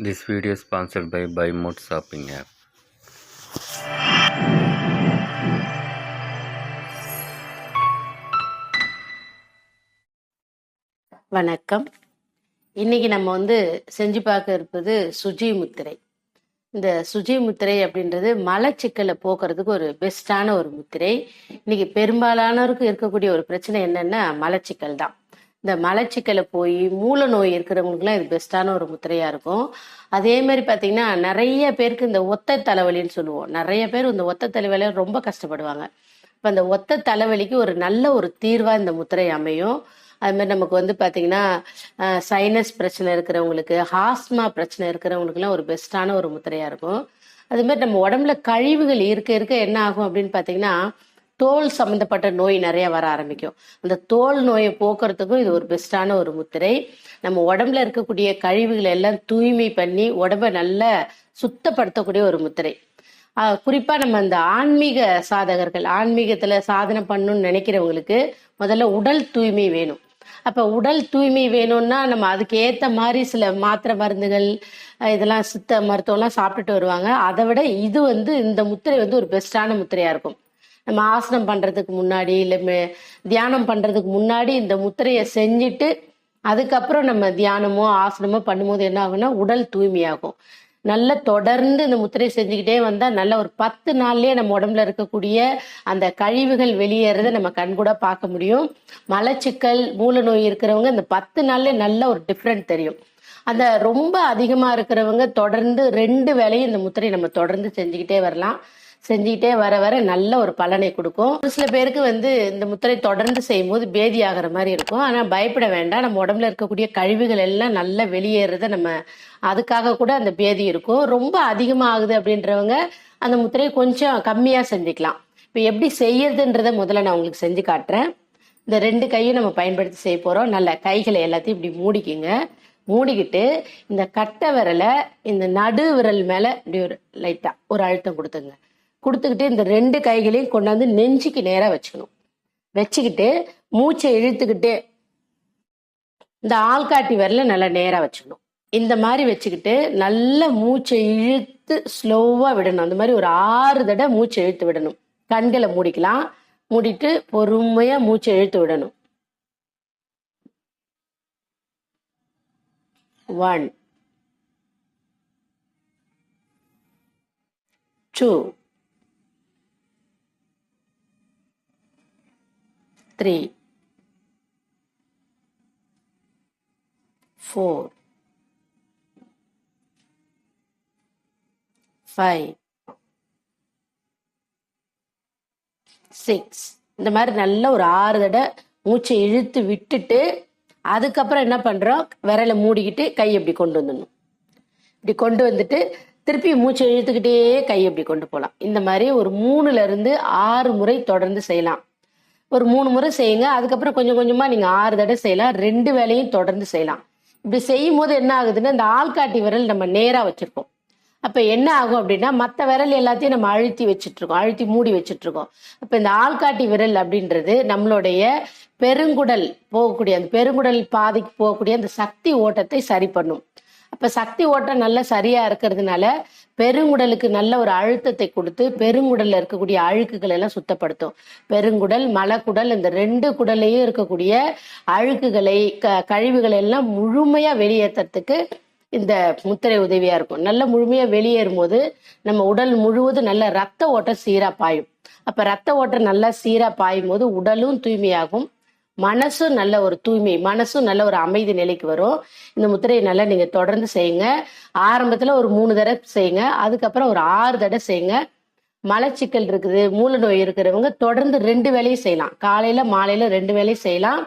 This video is sponsored by BuyMode shopping app. வணக்கம். இன்னைக்கு நம்ம செஞ்சு பார்க்க இருப்பது சுஜி முத்திரை. இந்த சுஜி முத்திரை அப்படின்றது மலச்சிக்கலை போக்குறதுக்கு ஒரு பெஸ்டான ஒரு முத்திரை. இன்னைக்கு பெரும்பாலானோருக்கு இருக்கக்கூடிய ஒரு பிரச்சனை என்னன்னா மலச்சிக்கல் தான். இந்த மலச்சிக்கலை போய் மூல நோய் இருக்கிறவங்களுக்குலாம் இது பெஸ்டான ஒரு முத்திரையா இருக்கும். அதே மாதிரி பார்த்தீங்கன்னா நிறைய பேருக்கு இந்த ஒத்த தலைவலின்னு சொல்லுவோம். நிறைய பேர் இந்த ஒத்த தலைவலியை ரொம்ப கஷ்டப்படுவாங்க. இப்போ அந்த ஒத்த தலைவலிக்கு ஒரு நல்ல ஒரு தீர்வா இந்த முத்திரை அமையும். அது மாதிரி நமக்கு பார்த்தீங்கன்னா சைனஸ் பிரச்சனை இருக்கிறவங்களுக்கு, ஹாஸ்மா பிரச்சனை இருக்கிறவங்களுக்குலாம் ஒரு பெஸ்டான ஒரு முத்திரையா இருக்கும். அது மாதிரி நம்ம உடம்புல கழிவுகள் இருக்க இருக்க என்ன ஆகும் அப்படின்னு பார்த்தீங்கன்னா தோல் சம்மந்தப்பட்ட நோய் நிறைய வர ஆரம்பிக்கும். அந்த தோல் நோயை போக்குறதுக்கும் இது ஒரு பெஸ்டான ஒரு முத்திரை. நம்ம உடம்புல இருக்கக்கூடிய கழிவுகளை எல்லாம் தூய்மை பண்ணி உடம்ப நல்லா சுத்தப்படுத்தக்கூடிய ஒரு முத்திரை. குறிப்பா நம்ம இந்த ஆன்மீக சாதகர்கள், ஆன்மீகத்துல சாதனை பண்ணணும்னு நினைக்கிறவங்களுக்கு முதல்ல உடல் தூய்மை வேணும். அப்ப உடல் தூய்மை வேணும்னா நம்ம அதுக்கு ஏத்த மாதிரி சில மாத்திரை மருந்துகள் இதெல்லாம் சித்த மருத்துவம்லாம் சாப்பிட்டுட்டு வருவாங்க. அதை விட இது இந்த முத்திரை ஒரு பெஸ்டான முத்திரையா இருக்கும். நம்ம ஆசனம் பண்றதுக்கு முன்னாடி இல்லை தியானம் பண்றதுக்கு முன்னாடி இந்த முத்திரையை செஞ்சுட்டு அதுக்கப்புறம் நம்ம தியானமோ ஆசனமோ பண்ணும்போது என்ன ஆகும்னா உடல் தூய்மையாகும். நல்ல தொடர்ந்து இந்த முத்திரை செஞ்சுக்கிட்டே வந்தா நல்ல ஒரு 10 நாள்லயே நம்ம உடம்புல இருக்கக்கூடிய அந்த கழிவுகள் வெளியேறதை நம்ம கண்கூட பார்க்க முடியும். மலச்சிக்கல் மூல நோய் இருக்கிறவங்க இந்த 10 நாள்லயே நல்ல ஒரு டிஃப்ரெண்ட் தெரியும். அந்த ரொம்ப அதிகமா இருக்கிறவங்க தொடர்ந்து 2 வேளையும் இந்த முத்திரை நம்ம தொடர்ந்து செஞ்சுக்கிட்டே வரலாம். செஞ்சுக்கிட்டே வர வர நல்ல ஒரு பலனை கொடுக்கும். ஒரு சில பேருக்கு இந்த முத்திரை தொடர்ந்து செய்யும் போது பேதி ஆகிற மாதிரி இருக்கும். ஆனா பயப்பட வேண்டாம். நம்ம உடம்புல இருக்கக்கூடிய கழிவுகள் எல்லாம் நல்லா வெளியேறத நம்ம அதுக்காக கூட அந்த பேதி இருக்கும். ரொம்ப அதிகமா ஆகுது அப்படின்றவங்க அந்த முத்திரையை கொஞ்சம் கம்மியா செஞ்சுக்கலாம். இப்ப எப்படி செய்யறதுன்றத முதல்ல நான் உங்களுக்கு செஞ்சு காட்டுறேன். இந்த 2 கையும் நம்ம பயன்படுத்தி செய்ய போறோம். நல்ல கைகளை எல்லாத்தையும் இப்படி மூடிக்கிங்க. மூடிக்கிட்டு இந்த கட்டை விரலை இந்த நடு விரல் மேல இப்படி ஒரு லைட்டா ஒரு அழுத்தம் கொடுத்துக்கிட்டு இந்த 2 கைகளையும் கொண்டாந்து நெஞ்சுக்கு நேரா வச்சுக்கணும். வச்சுக்கிட்டு மூச்சை இழுத்துக்கிட்டு இந்த ஆள்காட்டி விரல நல்லா நேரா வச்சுக்கணும். இந்த மாதிரி வச்சுக்கிட்டு நல்ல மூச்சை இழுத்து ஸ்லோவா விடணும். அந்த மாதிரி ஒரு 6 தடவை மூச்சை இழுத்து விடணும். கண்களை மூடிக்கலாம். மூடிட்டு பொறுமையா மூச்சை இழுத்து விடணும். 1 2 3 4 5 6 இந்த மாதிரி நல்ல ஒரு 6 தடவை மூச்சை இழுத்து விட்டுட்டு அதுக்கப்புறம் என்ன பண்றோம், விரலை மூடிக்கிட்டு கை இப்படி கொண்டு வந்துடணும். இப்படி கொண்டு வந்துட்டு திருப்பி மூச்சை இழுத்துக்கிட்டே கை இப்படி கொண்டு போகலாம். இந்த மாதிரி ஒரு 3ல இருந்து 6 முறை தொடர்ந்து செய்யலாம். ஒரு 3 முறை செய்யுங்க. அதுக்கப்புறம் கொஞ்சம் கொஞ்சமா நீங்க 6 தடவை செய்யலாம். 2 வேளையும் தொடர்ந்து செய்யலாம். இப்படி செய்யும் போது என்ன ஆகுதுன்னா இந்த ஆள்காட்டி விரல் நம்ம நேரா வச்சிருக்கோம். அப்ப என்ன ஆகும் அப்படின்னா மற்ற விரல் எல்லாத்தையும் நம்ம அழுத்தி வச்சுட்டு இருக்கோம், அழுத்தி மூடி வச்சுட்டு இருக்கோம். அப்ப இந்த ஆள்காட்டி விரல் அப்படின்றது நம்மளுடைய பெருங்குடல் போகக்கூடிய அந்த பெருங்குடல் பாதைக்கு போகக்கூடிய அந்த சக்தி ஓட்டத்தை சரி பண்ணும். அப்ப சக்தி ஓட்டம் நல்லா சரியா இருக்கிறதுனால பெருங்குடலுக்கு நல்ல ஒரு அழுத்தத்தை கொடுத்து பெருங்குடல்ல இருக்கக்கூடிய அழுக்குகள் எல்லாம் சுத்தப்படுத்தும். பெருங்குடல் மலக்குடல் இந்த 2 குடலையும் இருக்கக்கூடிய அழுக்குகளை கழிவுகளை எல்லாம் முழுமையா வெளியேற்றத்துக்கு இந்த முத்திரை உதவியா இருக்கும். நல்ல முழுமையா வெளியேறும் போது நம்ம உடல் முழுவதும் நல்ல ரத்த ஓட்டம் சீரா பாயும். அப்ப ரத்த ஓட்டம் நல்லா சீரா பாயும் போது உடலும் தூய்மையாகும், மனசும் நல்ல ஒரு தூய்மை, மனசும் நல்ல ஒரு அமைதி நிலைக்கு வரும். இந்த முத்திரையை நல்லா நீங்க தொடர்ந்து செய்யுங்க. ஆரம்பத்துல ஒரு 3 தடவை செய்யுங்க. அதுக்கப்புறம் ஒரு 6 தடவை செய்யுங்க. மலச்சிக்கல் இருக்குது, மூல நோய் இருக்கிறவங்க தொடர்ந்து 2 வேளையும் செய்யலாம். காலையில மாலையில 2 வேளையும் செய்யலாம்.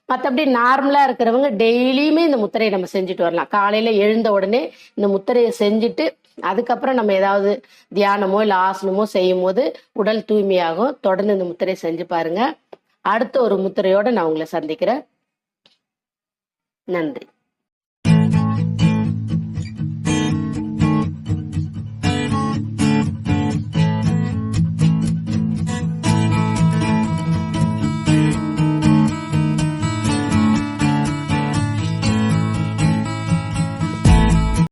மற்றபடி நார்மலா இருக்கிறவங்க டெய்லியுமே இந்த முத்திரையை நம்ம செஞ்சுட்டு வரலாம். காலையில எழுந்த உடனே இந்த முத்திரையை செஞ்சுட்டு அதுக்கப்புறம் நம்ம ஏதாவது தியானமோ இல்லை ஆசனமோ செய்யும் போது உடல் தூய்மையாகும். தொடர்ந்து இந்த முத்திரையை செஞ்சு பாருங்க. அடுத்த ஒரு முத்திரையோட நான் உங்களை சந்திக்கிறேன். நன்றி.